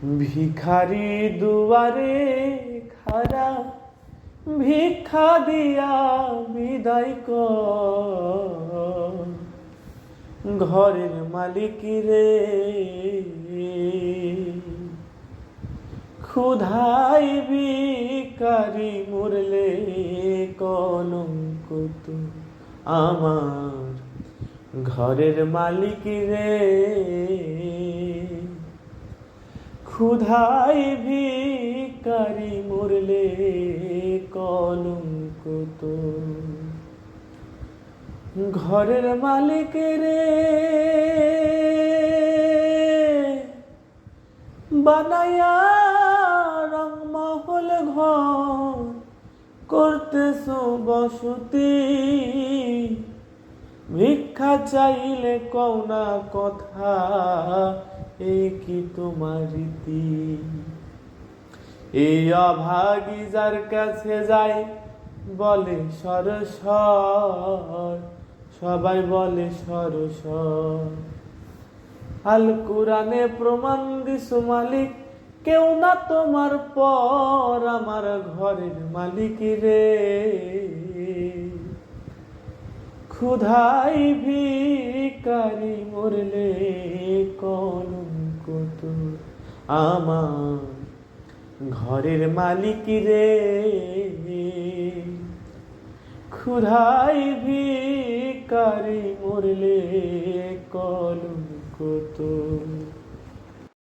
ভিখারি দুয়ারে খারা ভিক্ষা দিয়া বিদায় কর। ঘরের মালিক রে ক্ষুধাই ভিখারি মরলে কলঙ্ক তো আমার। ঘরের মালিক রে ক্ষুধাই ভিখারি মরলে কলঙ্ক তো। ঘরের মালিক রে বানায়া রংমহল ঘর করতেছো বসতি। ভিক্ষা চাইলে কওনা কথা, এই কি তোমার রীতি? এই অভাগী যার কাছে যায় বলে সর সর, সবাই বলে সর সর। আল কুরআনে প্রমাণ দিছো মালিক, কেউ না তোমার পর। আমার ঘরের মালিক রে ক্ষুধাই ভিখারি মরলে কলঙ্ক তো আমার। ঘরের মালিক রে ক্ষুধাই ভিখারি মরলে কলঙ্ক তো।